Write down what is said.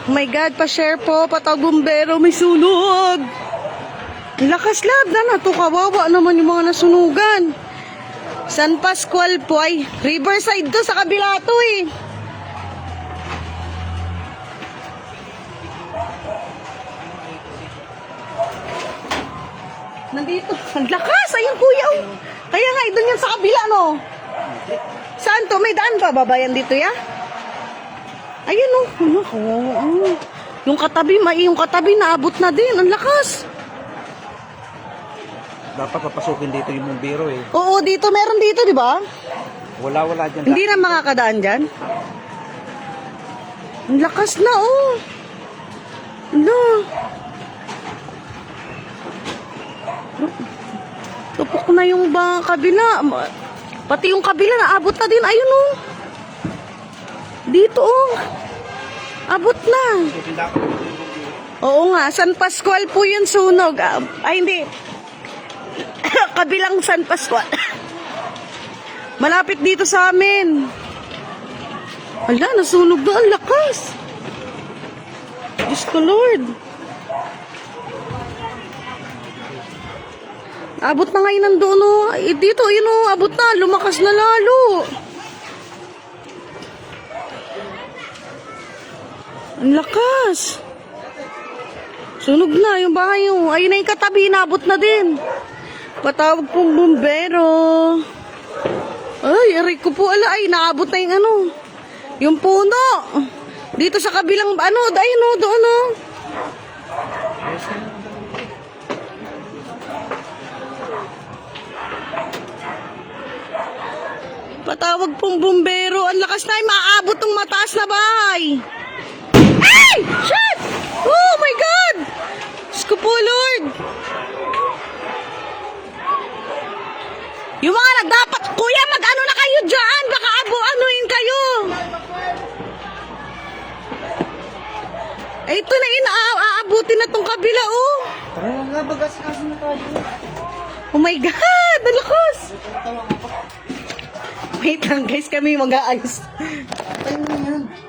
Oh my God, pa-share po, patawag bumbero, may sunog. Lakas lab na to, kawawa naman yung mga nasunugan. San Pascual po ay Riverside to, sa kabila to eh. Nandito, ang lakas, ayun kuya oh. Kaya nga, doon yan sa kabila no. Saan to? May daan pa babayan dito ya? Ayun oh, yung katabi naabot na din, ang lakas. Dapat papasukin dito yung bumbero eh. Oo, dito meron dito, di ba? Wala dyan. Hindi na makakadaan dyan. Ang lakas na oh. Ano? Tupok na yung kabila. Pati yung kabila naabot na din. Ayun oh. Dito oh. Abot na. Oo nga, San Pascual po yung sunog. Ay hindi. Kabilang San Pascual. Malapit dito sa amin. Hala, nasunog na. Ang lakas. Diyos ko Lord. Abot na ngayon nandoon oh. Dito, yun oh. Abot na. Lumakas na lalo. Ang lakas. Sunog na yung bahay yung. Ayun na yung katabi. Inabot na din. Patawag pong bumbero. Ay, aray ko po ala. Ay, naabot na yung ano. Yung puno. Dito sa kabilang ano. Ayun o, doon o. Patawag pong bumbero. Ang lakas na. Ay, maaabot ng mataas na bahay. Ay! Shit! Oh my God! Diyos ko po, Lord. Yung mga dapat, kuya, mag-ano na kayo dyan. Baka anuin kayo. Eh, ito na aabutin na tong kabila, oh. Tara nga, bagas kasi na tayo. Oh my God, ang lakas. Wait lang, guys, kami mag-aayos. Tayo na yan.